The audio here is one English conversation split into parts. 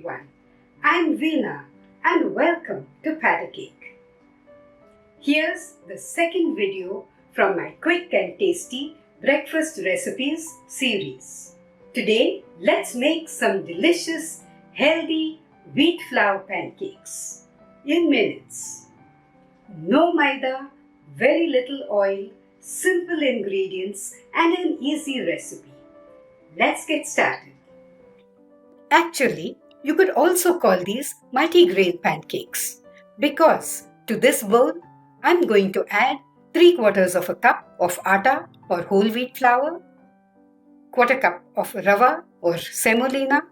everyone. I'm Veena and welcome to Pancake. Here's the second video from my quick and tasty breakfast recipes series. Today, let's make some delicious, healthy wheat flour pancakes in minutes. No maida, very little oil, simple ingredients and an easy recipe. Let's get started. Actually, you could also call these multi-grain pancakes because to this bowl, I'm going to add 3/4 of a cup of atta or whole wheat flour, 1/4 cup of rava or semolina,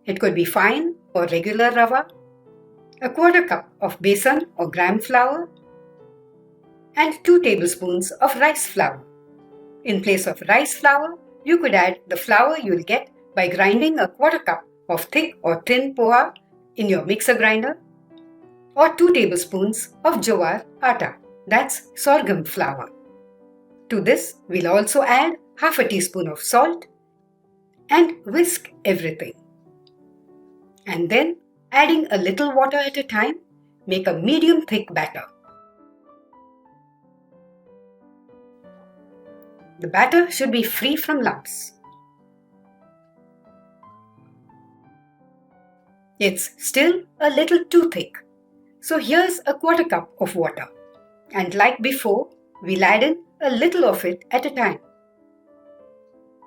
it could be fine or regular rava, 1/4 cup of besan or gram flour, and 2 tablespoons of rice flour. In place of rice flour, you could add the flour you'll get by grinding 1/4 cup of thick or thin poha in your mixer grinder, or 2 tablespoons of jowar atta, that's sorghum flour. To this, we'll also add 1/2 teaspoon of salt and whisk everything. And then, adding a little water at a time, make a medium thick batter. The batter should be free from lumps. It's still a little too thick, so here's 1/4 cup of water. And like before, we'll add in a little of it at a time.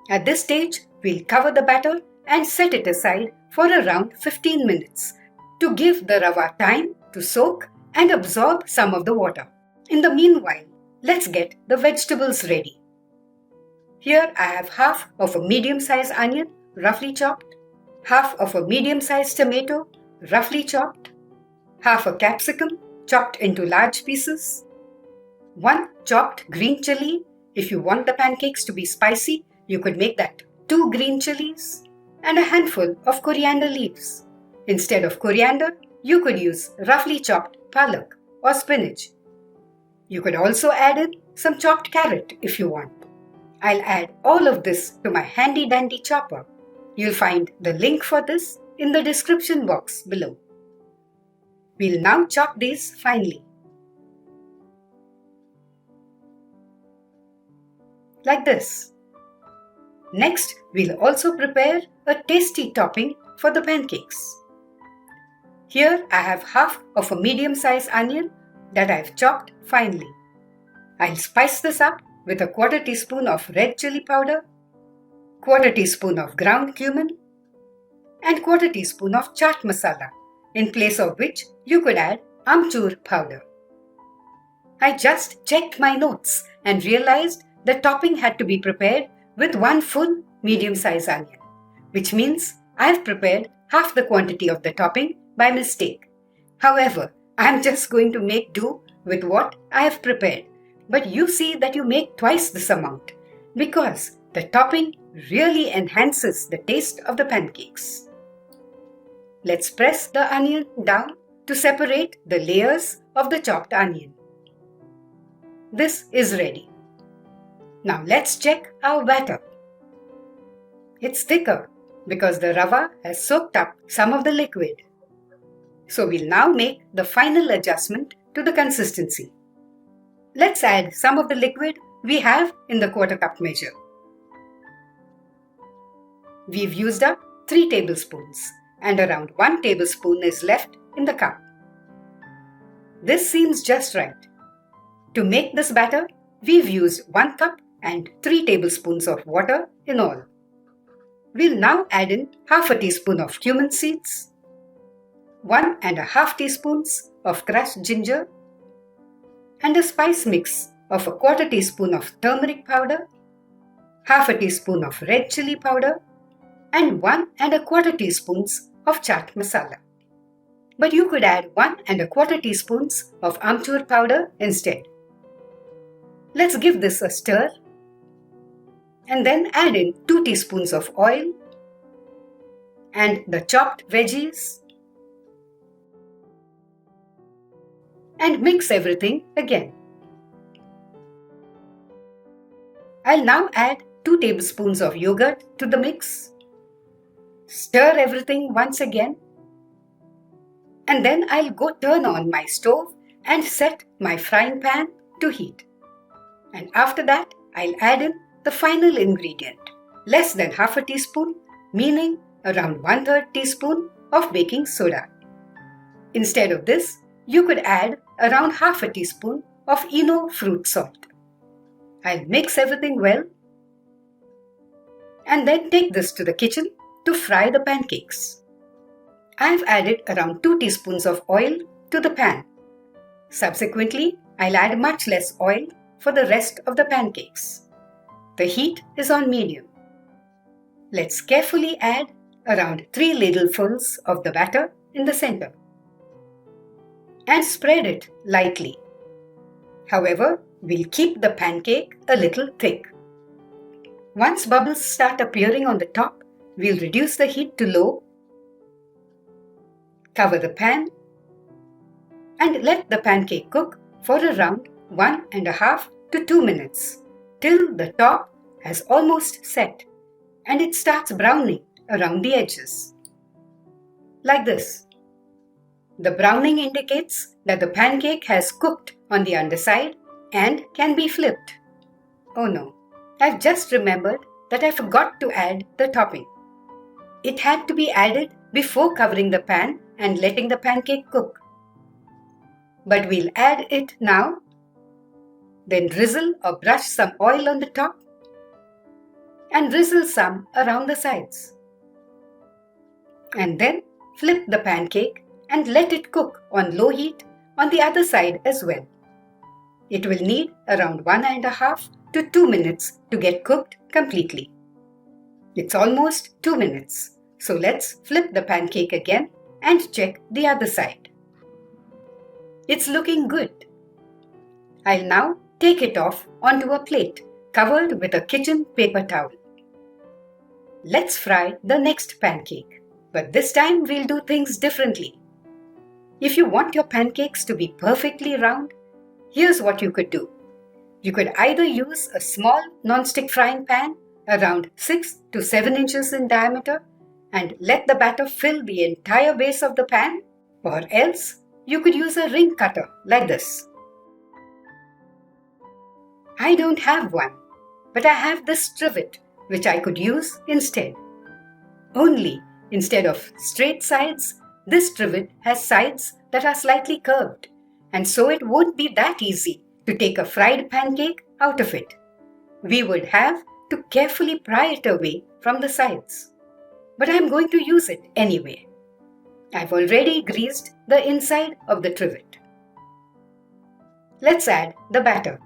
At this stage, we'll cover the batter and set it aside for around 15 minutes to give the rava time to soak and absorb some of the water. In the meanwhile, let's get the vegetables ready. Here I have half of a medium-sized onion, roughly chopped, half of a medium-sized tomato, roughly chopped, half a capsicum, chopped into large pieces, 1 chopped green chili. If you want the pancakes to be spicy, you could make that 2 green chilies, and a handful of coriander leaves. Instead of coriander, you could use roughly chopped palak or spinach. You could also add in some chopped carrot if you want. I'll add all of this to my handy dandy chopper. You'll find the link for this in the description box below. We'll now chop these finely. Like this. Next, we'll also prepare a tasty topping for the pancakes. Here I have half of a medium-sized onion that I've chopped finely. I'll spice this up with 1/4 teaspoon of red chili powder, 1/4 teaspoon of ground cumin, and 1/4 teaspoon of chaat masala, in place of which you could add amchur powder. I just checked my notes and realized the topping had to be prepared with 1 full medium-sized onion, which means I've prepared half the quantity of the topping by mistake. However, I'm just going to make do with what I have prepared. But you see that you make twice this amount because the topping really enhances the taste of the pancakes. Let's press the onion down to separate the layers of the chopped onion. This is ready. Now let's check our batter. It's thicker because the rava has soaked up some of the liquid. So we'll now make the final adjustment to the consistency. Let's add some of the liquid we have in the 1/4 cup measure. We've used up 3 tablespoons and around 1 tablespoon is left in the cup. This seems just right. To make this batter, we've used 1 cup and 3 tablespoons of water in all. We'll now add in 1/2 teaspoon of cumin seeds, 1½ teaspoons of crushed ginger, and a spice mix of 1/4 teaspoon of turmeric powder, 1/2 teaspoon of red chili powder, and 1¼ teaspoons of chaat masala. But you could add 1¼ teaspoons of amchur powder instead. Let's give this a stir and then add in 2 teaspoons of oil and the chopped veggies and mix everything again. I'll now add 2 tablespoons of yogurt to the mix. Stir everything once again And then I'll go turn on my stove and set my frying pan to heat. And after that, I'll add in the final ingredient, less than half a teaspoon, meaning around 1/3 teaspoon of baking soda. Instead of this, you could add around half a teaspoon of Eno fruit salt. I'll mix everything well and then take this to the kitchen to fry the pancakes. I've added around 2 teaspoons of oil to the pan. Subsequently, I'll add much less oil for the rest of the pancakes. The heat is on medium. Let's carefully add around 3 ladlefuls of the batter in the center and spread it lightly. However, we'll keep the pancake a little thick. Once bubbles start appearing on the top, we'll reduce the heat to low, cover the pan, and let the pancake cook for around 1.5 to 2 minutes till the top has almost set and it starts browning around the edges. Like this. The browning indicates that the pancake has cooked on the underside and can be flipped. Oh no, I've just remembered that I forgot to add the topping. It had to be added before covering the pan and letting the pancake cook. But we'll add it now. Then drizzle or brush some oil on the top and drizzle some around the sides. And then flip the pancake and let it cook on low heat on the other side as well. It will need around 1.5 to 2 minutes to get cooked completely. It's almost 2 minutes, so let's flip the pancake again and check the other side. It's looking good. I'll now take it off onto a plate covered with a kitchen paper towel. Let's fry the next pancake, but this time we'll do things differently. If you want your pancakes to be perfectly round, here's what you could do. You could either use a small non-stick frying pan around 6 to 7 inches in diameter and let the batter fill the entire base of the pan, or else you could use a ring cutter like this. I don't have one, but I have this trivet which I could use instead. Only instead of straight sides, this trivet has sides that are slightly curved, and so it won't be that easy to take a fried pancake out of it. We would have to carefully pry it away from the sides. But I'm going to use it anyway. I've already greased the inside of the trivet. Let's add the batter.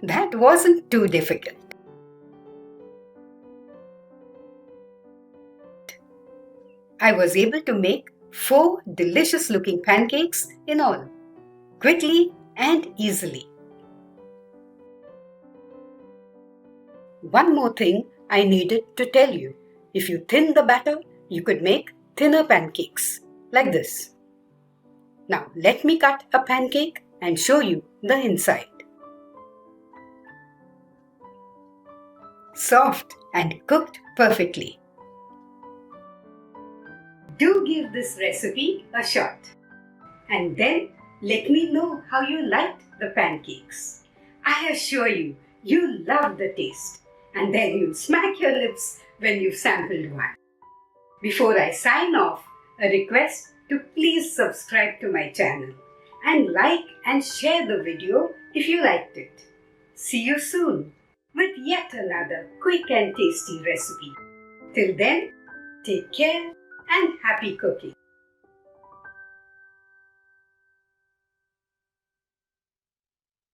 That wasn't too difficult. I was able to make 4 delicious looking pancakes in all, quickly and easily. One more thing I needed to tell you. If you thin the batter, you could make thinner pancakes, like this. Now let me cut a pancake and show you the inside. Soft and cooked perfectly. Do give this recipe a shot and then let me know how you liked the pancakes. I assure you, you'll love the taste and then you'll smack your lips when you've sampled one. Before I sign off, a request to please subscribe to my channel and like and share the video if you liked it. See you soon with yet another quick and tasty recipe. Till then, take care and happy cooking.